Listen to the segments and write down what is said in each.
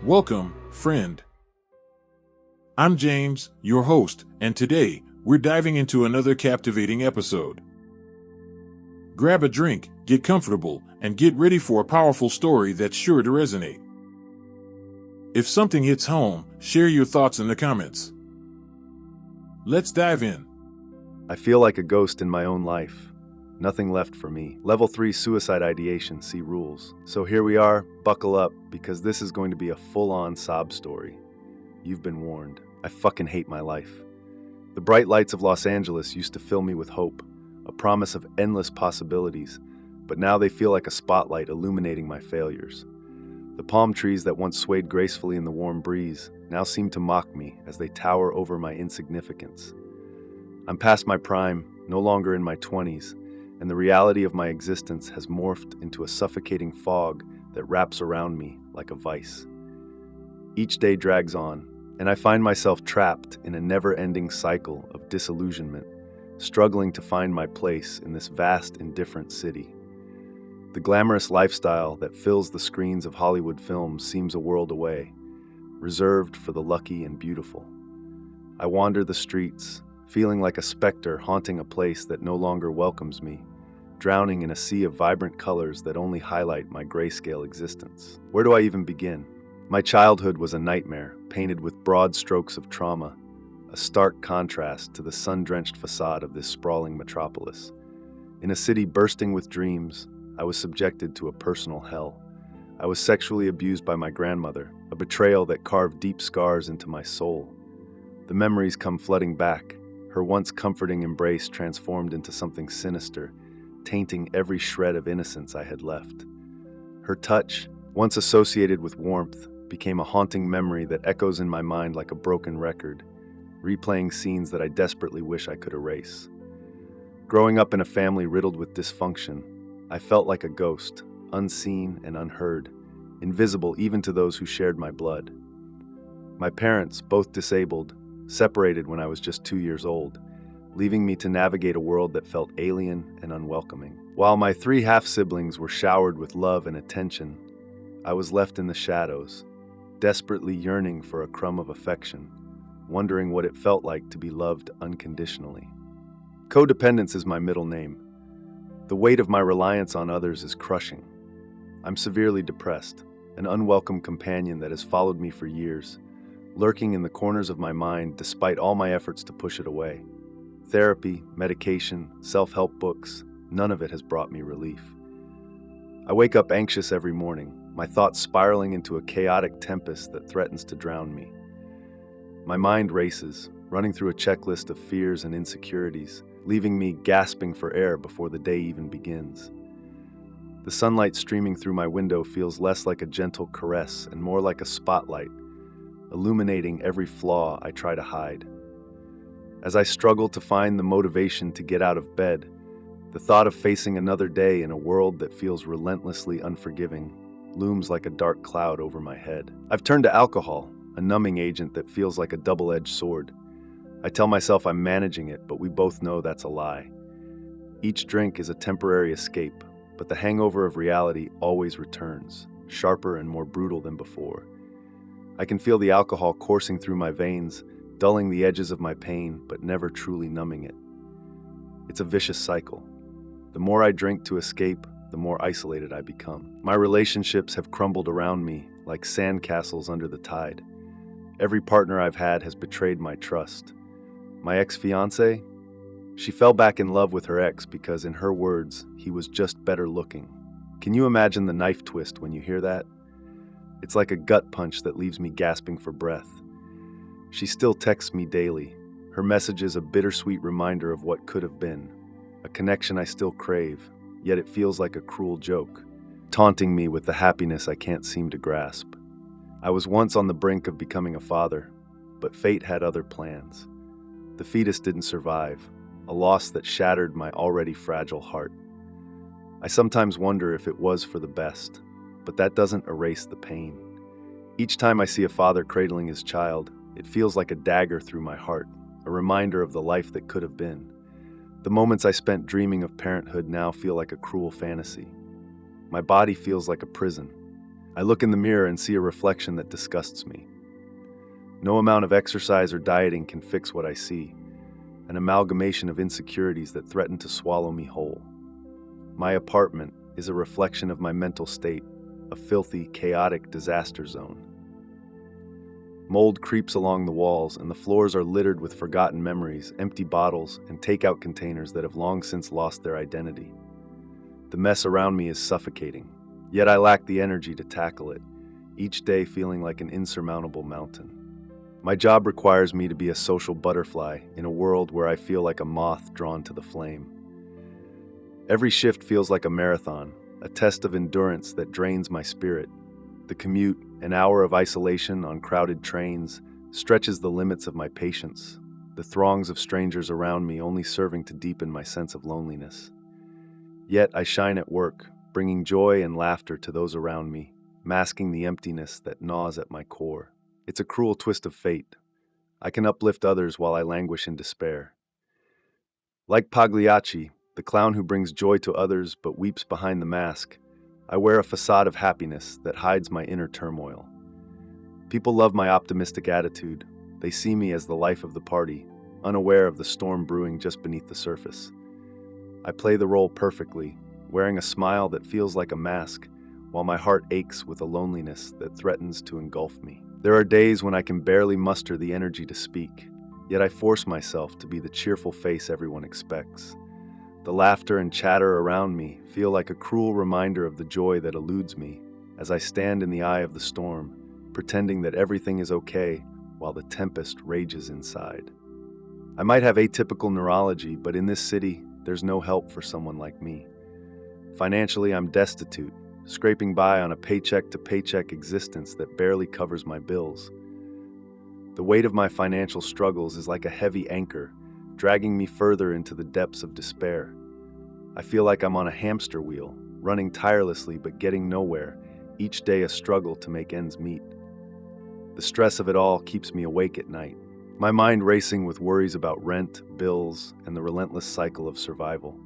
Welcome, friend. I'm James, your host, and today we're diving into another captivating episode. Grab a drink, get comfortable, and get ready for a powerful story that's sure to resonate. If something hits home, share your thoughts in the comments. Let's dive in. I feel like a ghost in my own life. Nothing left for me. Level 3 suicide ideation, see rules. So here we are, buckle up, because this is going to be a full-on sob story. You've been warned. I fucking hate my life. The bright lights of Los Angeles used to fill me with hope, a promise of endless possibilities, but now they feel like a spotlight illuminating my failures. The palm trees that once swayed gracefully in the warm breeze now seem to mock me as they tower over my insignificance. I'm past my prime, no longer in my 20s, and the reality of my existence has morphed into a suffocating fog that wraps around me like a vice. Each day drags on, and I find myself trapped in a never-ending cycle of disillusionment, struggling to find my place in this vast, indifferent city. The glamorous lifestyle that fills the screens of Hollywood films seems a world away, reserved for the lucky and beautiful. I wander the streets, feeling like a specter haunting a place that no longer welcomes me, drowning in a sea of vibrant colors that only highlight my grayscale existence. Where do I even begin? My childhood was a nightmare, painted with broad strokes of trauma, a stark contrast to the sun-drenched facade of this sprawling metropolis. In a city bursting with dreams, I was subjected to a personal hell. I was sexually abused by my grandmother, a betrayal that carved deep scars into my soul. The memories come flooding back, her once comforting embrace transformed into something sinister, tainting every shred of innocence I had left. Her touch, once associated with warmth, became a haunting memory that echoes in my mind like a broken record, replaying scenes that I desperately wish I could erase. Growing up in a family riddled with dysfunction, I felt like a ghost, unseen and unheard, invisible even to those who shared my blood. My parents, both disabled, separated when I was just 2 years old, leaving me to navigate a world that felt alien and unwelcoming. While my 3 half-siblings were showered with love and attention, I was left in the shadows, desperately yearning for a crumb of affection, wondering what it felt like to be loved unconditionally. Codependence is my middle name. The weight of my reliance on others is crushing. I'm severely depressed, an unwelcome companion that has followed me for years, lurking in the corners of my mind despite all my efforts to push it away. Therapy, medication, self-help books, none of it has brought me relief. I wake up anxious every morning, my thoughts spiraling into a chaotic tempest that threatens to drown me. My mind races, running through a checklist of fears and insecurities, leaving me gasping for air before the day even begins. The sunlight streaming through my window feels less like a gentle caress and more like a spotlight, illuminating every flaw I try to hide. As I struggle to find the motivation to get out of bed, the thought of facing another day in a world that feels relentlessly unforgiving looms like a dark cloud over my head. I've turned to alcohol, a numbing agent that feels like a double-edged sword. I tell myself I'm managing it, but we both know that's a lie. Each drink is a temporary escape, but the hangover of reality always returns, sharper and more brutal than before. I can feel the alcohol coursing through my veins, dulling the edges of my pain, but never truly numbing it. It's a vicious cycle. The more I drink to escape, the more isolated I become. My relationships have crumbled around me like sandcastles under the tide. Every partner I've had has betrayed my trust. My ex-fiancé? She fell back in love with her ex because, in her words, he was just better looking. Can you imagine the knife twist when you hear that? It's like a gut punch that leaves me gasping for breath. She still texts me daily. Her message is a bittersweet reminder of what could have been, a connection I still crave, yet it feels like a cruel joke, taunting me with the happiness I can't seem to grasp. I was once on the brink of becoming a father, but fate had other plans. The fetus didn't survive, a loss that shattered my already fragile heart. I sometimes wonder if it was for the best, but that doesn't erase the pain. Each time I see a father cradling his child, it feels like a dagger through my heart, a reminder of the life that could have been. The moments I spent dreaming of parenthood now feel like a cruel fantasy. My body feels like a prison. I look in the mirror and see a reflection that disgusts me. No amount of exercise or dieting can fix what I see, an amalgamation of insecurities that threaten to swallow me whole. My apartment is a reflection of my mental state, a filthy, chaotic disaster zone. Mold creeps along the walls, and the floors are littered with forgotten memories, empty bottles, and takeout containers that have long since lost their identity. The mess around me is suffocating, yet I lack the energy to tackle it, each day feeling like an insurmountable mountain. My job requires me to be a social butterfly in a world where I feel like a moth drawn to the flame. Every shift feels like a marathon, a test of endurance that drains my spirit. The commute, an hour of isolation on crowded trains, stretches the limits of my patience, the throngs of strangers around me only serving to deepen my sense of loneliness. Yet I shine at work, bringing joy and laughter to those around me, masking the emptiness that gnaws at my core. It's a cruel twist of fate. I can uplift others while I languish in despair. Like Pagliacci, the clown who brings joy to others but weeps behind the mask, I wear a facade of happiness that hides my inner turmoil. People love my optimistic attitude. They see me as the life of the party, unaware of the storm brewing just beneath the surface. I play the role perfectly, wearing a smile that feels like a mask, while my heart aches with a loneliness that threatens to engulf me. There are days when I can barely muster the energy to speak, yet I force myself to be the cheerful face everyone expects. The laughter and chatter around me feel like a cruel reminder of the joy that eludes me as I stand in the eye of the storm, pretending that everything is okay while the tempest rages inside. I might have atypical neurology, but in this city, there's no help for someone like me. Financially, I'm destitute, scraping by on a paycheck-to-paycheck existence that barely covers my bills. The weight of my financial struggles is like a heavy anchor, dragging me further into the depths of despair. I feel like I'm on a hamster wheel, running tirelessly but getting nowhere, each day a struggle to make ends meet. The stress of it all keeps me awake at night, my mind racing with worries about rent, bills, and the relentless cycle of survival.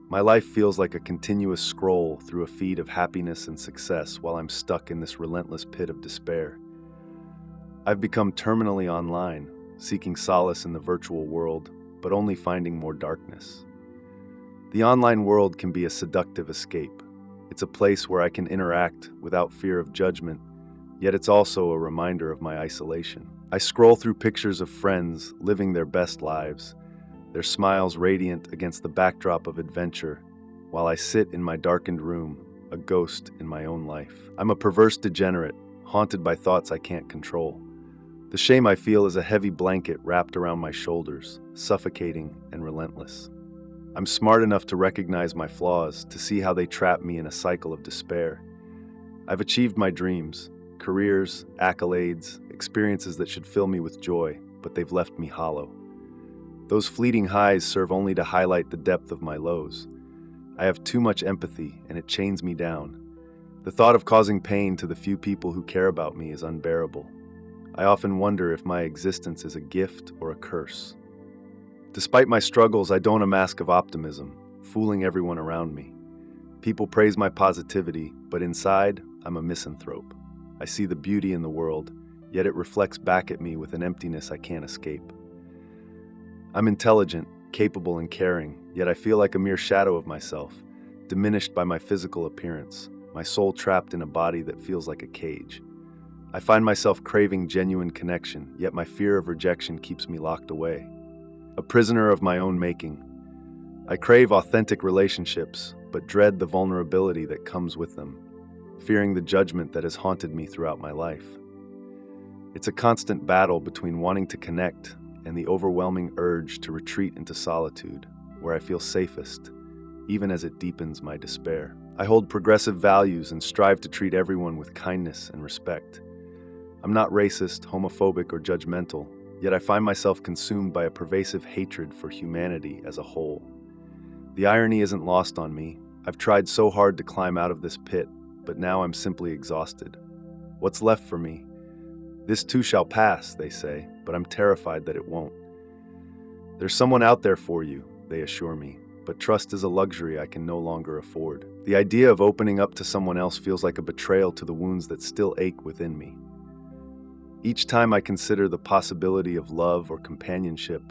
My life feels like a continuous scroll through a feed of happiness and success while I'm stuck in this relentless pit of despair. I've become terminally online, seeking solace in the virtual world, but only finding more darkness. The online world can be a seductive escape. It's a place where I can interact without fear of judgment, yet it's also a reminder of my isolation. I scroll through pictures of friends living their best lives, their smiles radiant against the backdrop of adventure, while I sit in my darkened room, a ghost in my own life. I'm a perverse degenerate, haunted by thoughts I can't control. The shame I feel is a heavy blanket wrapped around my shoulders, suffocating and relentless. I'm smart enough to recognize my flaws, to see how they trap me in a cycle of despair. I've achieved my dreams, careers, accolades, experiences that should fill me with joy, but they've left me hollow. Those fleeting highs serve only to highlight the depth of my lows. I have too much empathy, and it chains me down. The thought of causing pain to the few people who care about me is unbearable. I often wonder if my existence is a gift or a curse. Despite my struggles, I don a mask of optimism, fooling everyone around me. People praise my positivity, but inside, I'm a misanthrope. I see the beauty in the world, yet it reflects back at me with an emptiness I can't escape. I'm intelligent, capable, and caring, yet I feel like a mere shadow of myself, diminished by my physical appearance, my soul trapped in a body that feels like a cage. I find myself craving genuine connection, yet my fear of rejection keeps me locked away. A prisoner of my own making. I crave authentic relationships, but dread the vulnerability that comes with them, fearing the judgment that has haunted me throughout my life. It's a constant battle between wanting to connect and the overwhelming urge to retreat into solitude, where I feel safest, even as it deepens my despair. I hold progressive values and strive to treat everyone with kindness and respect. I'm not racist, homophobic, or judgmental, yet I find myself consumed by a pervasive hatred for humanity as a whole. The irony isn't lost on me. I've tried so hard to climb out of this pit, but now I'm simply exhausted. What's left for me? This too shall pass, they say, but I'm terrified that it won't. There's someone out there for you, they assure me. but trust is a luxury I can no longer afford. The idea of opening up to someone else feels like a betrayal to the wounds that still ache within me. Each time I consider the possibility of love or companionship,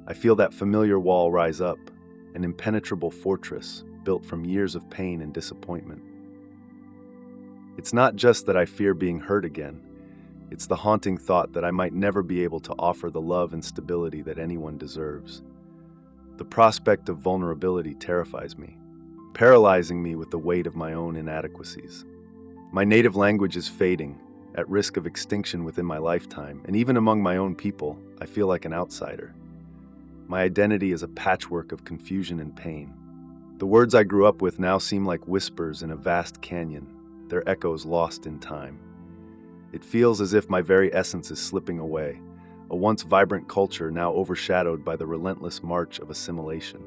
I feel that familiar wall rise up, an impenetrable fortress built from years of pain and disappointment. It's not just that I fear being hurt again, it's the haunting thought that I might never be able to offer the love and stability that anyone deserves. The prospect of vulnerability terrifies me, paralyzing me with the weight of my own inadequacies. My native language is fading, at risk of extinction within my lifetime, and even among my own people, I feel like an outsider. My identity is a patchwork of confusion and pain. The words I grew up with now seem like whispers in a vast canyon, their echoes lost in time. It feels as if my very essence is slipping away, a once vibrant culture now overshadowed by the relentless march of assimilation.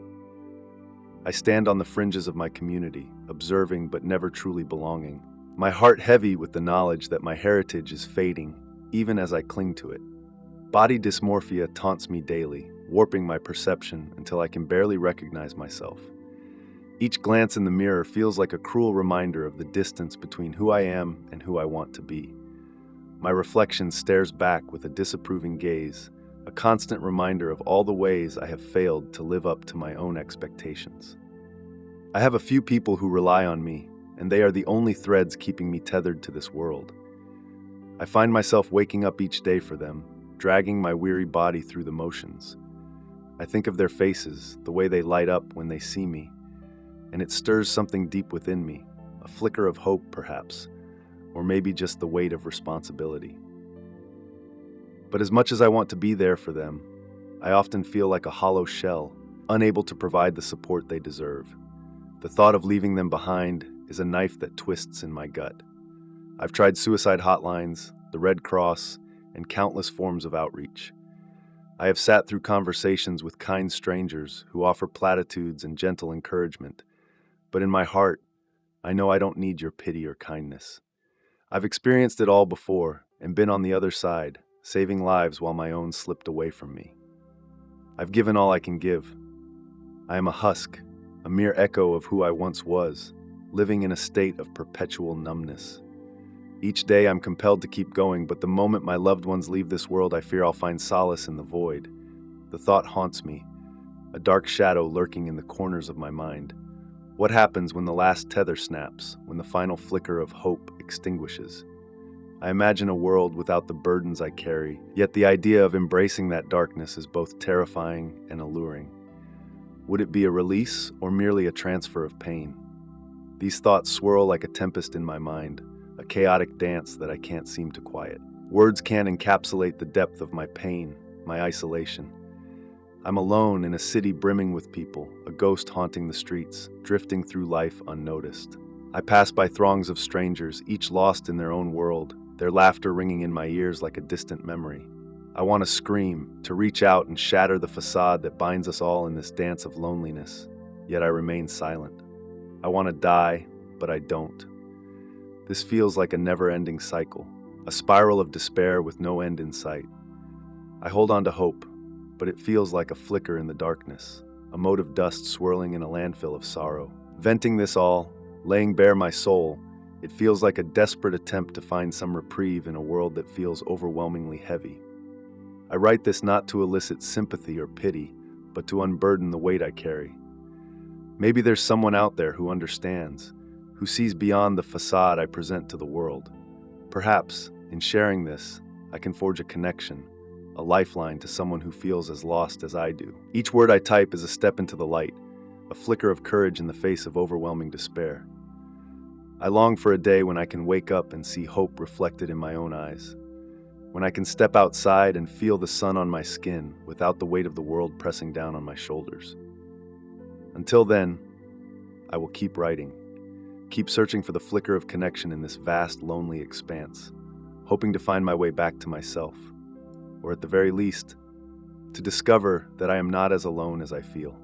I stand on the fringes of my community, observing but never truly belonging, my heart heavy with the knowledge that my heritage is fading, even as I cling to it. Body dysmorphia taunts me daily, warping my perception until I can barely recognize myself. Each glance in the mirror feels like a cruel reminder of the distance between who I am and who I want to be. My reflection stares back with a disapproving gaze, a constant reminder of all the ways I have failed to live up to my own expectations. I have a few people who rely on me, and they are the only threads keeping me tethered to this world. I find myself waking up each day for them, dragging my weary body through the motions. I think of their faces, the way they light up when they see me, and it stirs something deep within me, a flicker of hope perhaps, or maybe just the weight of responsibility. But as much as I want to be there for them, I often feel like a hollow shell, unable to provide the support they deserve. The thought of leaving them behind is a knife that twists in my gut. I've tried suicide hotlines, the Red Cross, and countless forms of outreach. I have sat through conversations with kind strangers who offer platitudes and gentle encouragement, but in my heart, I know I don't need your pity or kindness. I've experienced it all before and been on the other side, saving lives while my own slipped away from me. I've given all I can give. I am a husk, a mere echo of who I once was, living in a state of perpetual numbness. Each day I'm compelled to keep going, but the moment my loved ones leave this world, I fear I'll find solace in the void. The thought haunts me, a dark shadow lurking in the corners of my mind. What happens when the last tether snaps, when the final flicker of hope extinguishes? I imagine a world without the burdens I carry, yet the idea of embracing that darkness is both terrifying and alluring. Would it be a release or merely a transfer of pain? These thoughts swirl like a tempest in my mind, a chaotic dance that I can't seem to quiet. Words can't encapsulate the depth of my pain, my isolation. I'm alone in a city brimming with people, a ghost haunting the streets, drifting through life unnoticed. I pass by throngs of strangers, each lost in their own world, their laughter ringing in my ears like a distant memory. I want to scream, to reach out and shatter the facade that binds us all in this dance of loneliness, yet I remain silent. I want to die, but I don't. This feels like a never-ending cycle, a spiral of despair with no end in sight. I hold on to hope, but it feels like a flicker in the darkness, a mote of dust swirling in a landfill of sorrow. Venting this all, laying bare my soul, it feels like a desperate attempt to find some reprieve in a world that feels overwhelmingly heavy. I write this not to elicit sympathy or pity, but to unburden the weight I carry. Maybe there's someone out there who understands, who sees beyond the facade I present to the world. Perhaps, in sharing this, I can forge a connection, a lifeline to someone who feels as lost as I do. Each word I type is a step into the light, a flicker of courage in the face of overwhelming despair. I long for a day when I can wake up and see hope reflected in my own eyes, when I can step outside and feel the sun on my skin without the weight of the world pressing down on my shoulders. Until then, I will keep writing, keep searching for the flicker of connection in this vast, lonely expanse, hoping to find my way back to myself, or at the very least, to discover that I am not as alone as I feel.